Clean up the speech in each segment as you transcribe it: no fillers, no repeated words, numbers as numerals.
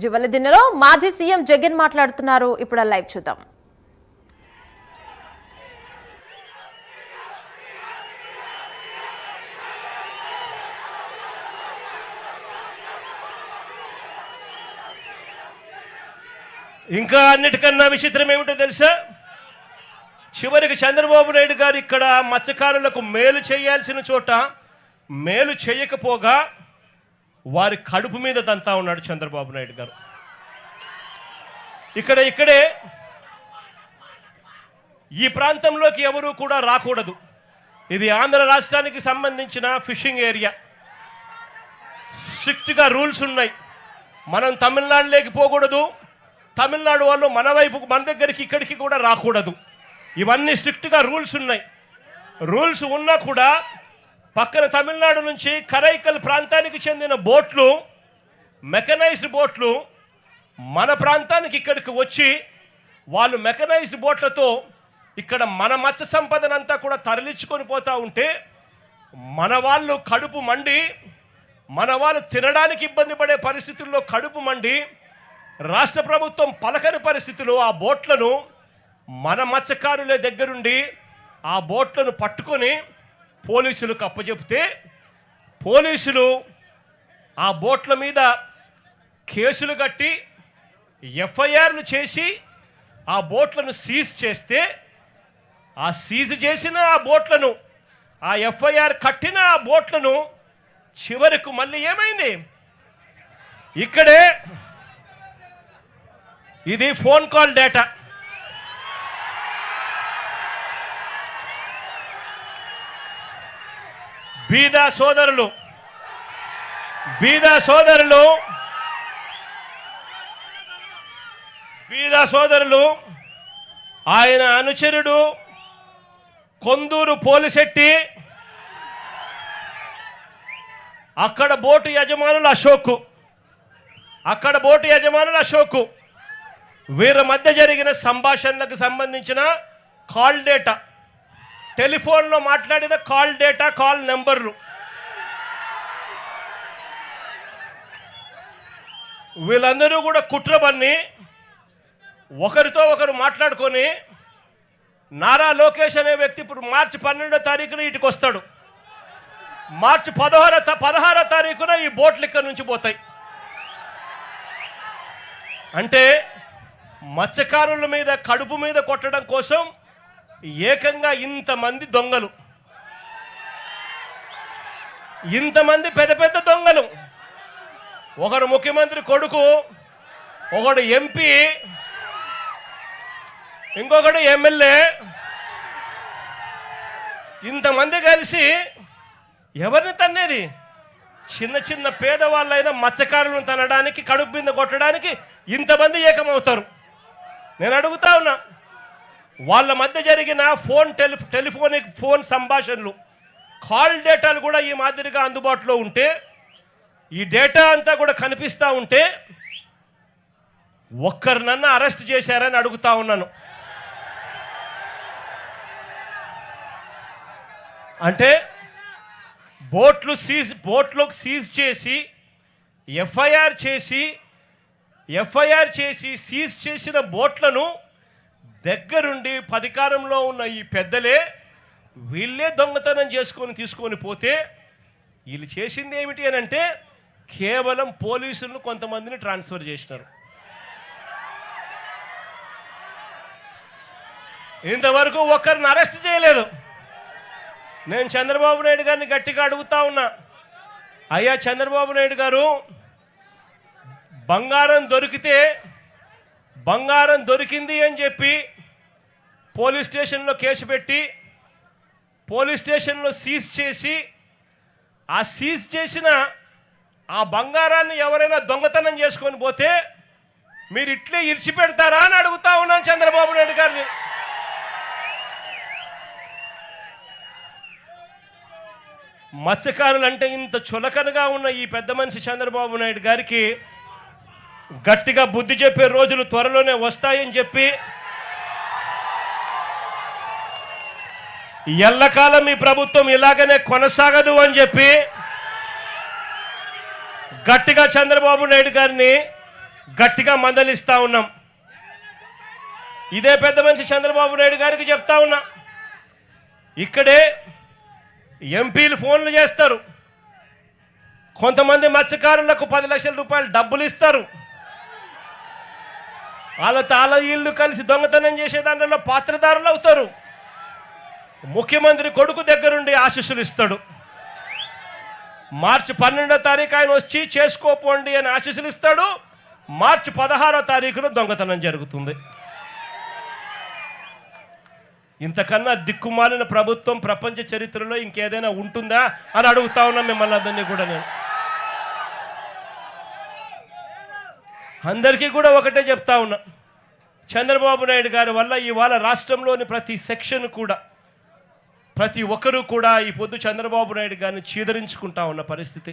జువలదిన్నెలో మాజీ సీఎం జగన్ మాట్లాడుతున్నారు. ఇప్పుడు లైవ్ చూద్దాం. ఇంకా అన్నిటికన్నా విచిత్రం ఏమిటో తెలుసా? చివరికి చంద్రబాబు నాయుడు గారు ఇక్కడ మత్స్యకారులకు మేలు చేయాల్సిన చోట మేలు చేయకపోగా వారి కడుపు మీద దంతా ఉన్నాడు చంద్రబాబు నాయుడు గారు. ఇక్కడే ఈ ప్రాంతంలోకి ఎవరు కూడా రాకూడదు. ఇది ఆంధ్ర రాష్ట్రానికి సంబంధించిన ఫిషింగ్ ఏరియా. స్ట్రిక్ట్గా రూల్స్ ఉన్నాయి. మనం తమిళనాడులోకి పోకూడదు, తమిళనాడు వాళ్ళు మన వైపు మన దగ్గరికి ఇక్కడికి కూడా రాకూడదు. ఇవన్నీ స్ట్రిక్ట్గా రూల్స్ ఉన్నాయి. రూల్స్ ఉన్నా కూడా పక్కన తమిళనాడు నుంచి కరైకల్ ప్రాంతానికి చెందిన బోట్లు, మెకనైజ్డ్ బోట్లు మన ప్రాంతానికి ఇక్కడికి వచ్చి వాళ్ళు మెకనైజ్డ్ బోట్లతో ఇక్కడ మన మత్స్య సంపదనంతా కూడా తరలించుకొని పోతూ ఉంటే మన వాళ్ళు కడుపు మండి, మన వాళ్ళు తినడానికి ఇబ్బంది పడే పరిస్థితుల్లో కడుపు మండి రాష్ట్ర ప్రభుత్వం పలకని పరిస్థితుల్లో ఆ బోట్లను మన మత్స్యకారులే దగ్గరుండి ఆ బోట్లను పట్టుకొని పోలీసులకు అప్పచెప్తే పోలీసులు ఆ బోట్ల మీద కేసులు కట్టి ఎఫ్ఐఆర్లు చేసి ఆ బోట్లను సీజ్ చేస్తే ఆ సీజ్ చేసిన ఆ బోట్లను, ఆ ఎఫ్ఐఆర్ కట్టిన ఆ బోట్లను చివరకు మళ్ళీ ఏమైంది? ఇక్కడే ఇది ఫోన్ కాల్ డేటా. బీదా సోదరులు ఆయన అనుచరుడు కొందూరు పోలిశెట్టి, అక్కడ బోటు యజమానులు అశోక్, వీరి మధ్య జరిగిన సంభాషణలకు సంబంధించిన కాల్ డేటా, టెలిఫోన్లో మాట్లాడిన కాల్ డేటా, కాల్ నెంబర్లు, వీళ్ళందరూ కూడా కుట్రబన్ని ఒకరితో ఒకరు మాట్లాడుకొని నారా లోకేష్ అనే వ్యక్తి ఇప్పుడు మార్చి 12వ తారీఖున ఇటుకు వస్తాడు. మార్చి 16వ తారీఖున ఈ బోట్లు ఇక్కడి నుంచి పోతాయి. అంటే మత్స్యకారుల మీద కడుపు మీద కొట్టడం కోసం ఏకంగా ఇంతమంది దొంగలు, ఇంతమంది పెద్ద పెద్ద దొంగలు, ఒకరు ముఖ్యమంత్రి కొడుకు, ఒకడు ఎంపీ, ఇంకొకడు ఎమ్మెల్యే, ఇంతమంది కలిసి ఎవరిని తన్నేది? చిన్న చిన్న పేదవాళ్ళైన మత్స్యకారులను తనడానికి, కడుపు మీద కొట్టడానికి ఇంతమంది ఏకమవుతారు. నేను అడుగుతా ఉన్నా, వాళ్ళ మధ్య జరిగిన టెలిఫోనిక్ ఫోన్ సంభాషణలు, కాల్ డేటాలు కూడా ఈ మాదిరిగా అందుబాటులో ఉంటే, ఈ డేటా అంతా కూడా కనిపిస్తూ ఉంటే ఒక్కరినన్నా అరెస్ట్ చేశారని అడుగుతా ఉన్నాను. అంటే బోట్లకు సీజ్ చేసి ఎఫ్ఐఆర్ చేసి సీజ్ చేసిన బోట్లను దగ్గరుండి అధికారంలో ఉన్న ఈ పెద్దలే వీళ్ళే దొంగతనం తీసుకొని పోతే వీళ్ళు చేసింది ఏమిటి అని అంటే కేవలం పోలీసులను కొంతమందిని ట్రాన్స్ఫర్ చేసినారు. ఇంతవరకు ఒక్కరిని అరెస్ట్ చేయలేదు. నేను చంద్రబాబు నాయుడు గారిని గట్టిగా అడుగుతా ఉన్నా, అయ్యా చంద్రబాబు నాయుడు గారు, బంగారం దొరికింది అని చెప్పి పోలీస్ స్టేషన్లో కేసు పెట్టి పోలీస్ స్టేషన్లో సీజ్ చేసి ఆ సీజ్ చేసిన ఆ బంగారాన్ని ఎవరైనా దొంగతనం చేసుకొని పోతే మీరు ఇట్లే ఇడిచిపెడతారా అని అడుగుతా ఉన్నాను చంద్రబాబు నాయుడు గారిని. మత్స్యకారులు అంటే ఇంత చులకనగా ఉన్న ఈ పెద్ద మనిషి చంద్రబాబు నాయుడు గారికి గట్టిగా బుద్ధి చెప్పే రోజులు త్వరలోనే వస్తాయని చెప్పి, ఎల్లకాలం ఈ ప్రభుత్వం ఇలాగనే కొనసాగదు అని చెప్పి గట్టిగా చంద్రబాబు నాయుడు గారిని గట్టిగా మందలిస్తా ఉన్నాం. ఇదే పెద్ద మనిషి చంద్రబాబు నాయుడు గారికి చెప్తా ఉన్నా, ఇక్కడే ఎంపీలు ఫోన్లు చేస్తారు, కొంతమంది మత్స్యకారులకు 10 లక్షల రూపాయలు డబ్బులు ఇస్తారు, వాళ్ళ ఇల్లు కలిసి దొంగతనం చేసే దాంట్లో పాత్రదారులు అవుతారు. ముఖ్యమంత్రి కొడుకు దగ్గరుండి ఆశీస్సులు ఇస్తాడు. మార్చి 12వ తారీఖు ఆయన వచ్చి చేసుకోపోండి అని ఆశీస్సులు ఇస్తాడు. మార్చి 16వ తారీఖున దొంగతనం జరుగుతుంది. ఇంతకన్నా దిక్కుమాలిన ప్రభుత్వం ప్రపంచ చరిత్రలో ఇంకేదైనా ఉంటుందా అని అడుగుతా ఉన్నా మిమ్మల్ని అందరినీ కూడా. నేను అందరికీ కూడా ఒకటే చెప్తా ఉన్నా, చంద్రబాబు నాయుడు గారి వల్ల ఇవాళ రాష్ట్రంలోని ప్రతి సెక్షన్ కూడా, ప్రతి ఒక్కరూ కూడా ఈ పొద్దు చంద్రబాబు నాయుడు గారిని చీదరించుకుంటా ఉన్న పరిస్థితి.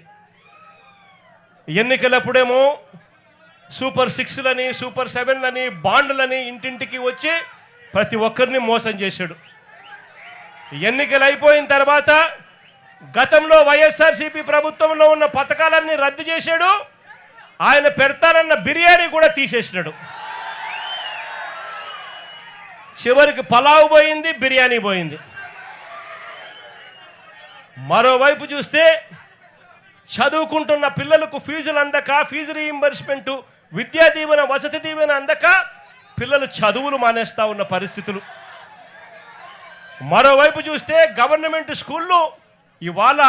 ఎన్నికలప్పుడేమో సూపర్ 6లని, సూపర్ 7లని, బాండ్లని ఇంటింటికి వచ్చి ప్రతి ఒక్కరిని మోసం చేశాడు. ఎన్నికలు అయిపోయిన తర్వాత గతంలో వైఎస్ఆర్సీపీ ప్రభుత్వంలో ఉన్న పథకాలన్నీ రద్దు చేశాడు. ఆయన పెడతానన్న బిర్యానీ కూడా తీసేసినాడు. చివరికి పలావ్ పోయింది, బిర్యానీ పోయింది. మరోవైపు చూస్తే చదువుకుంటున్న పిల్లలకు ఫీజులు అందక, ఫీజు రీయింబర్స్మెంట్, విద్యా దీవెన, వసతి దీవెన అందక పిల్లలు చదువులు మానేస్తా ఉన్న పరిస్థితులు. మరోవైపు చూస్తే గవర్నమెంట్ స్కూళ్ళు ఇవాళ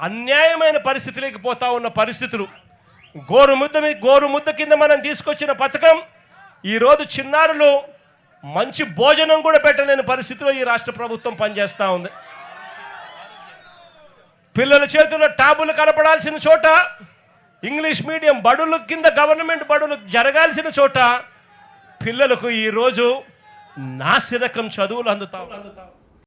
అన్యాయమైన పరిస్థితులకి పోతా ఉన్న పరిస్థితులు. గోరుముద్ద కింద మనం తీసుకొచ్చిన పథకం ఈరోజు చిన్నారులు మంచి భోజనం కూడా పెట్టలేని పరిస్థితిలో ఈ రాష్ట్ర ప్రభుత్వం పనిచేస్తూ ఉంది. పిల్లల చేతుల్లో ట్యాబులు కనపడాల్సిన చోట, ఇంగ్లీష్ మీడియం బడుల కింద గవర్నమెంట్ బడులు జరగాల్సిన చోట పిల్లలకు ఈరోజు నాసిరకం చదువులు అందుతావు.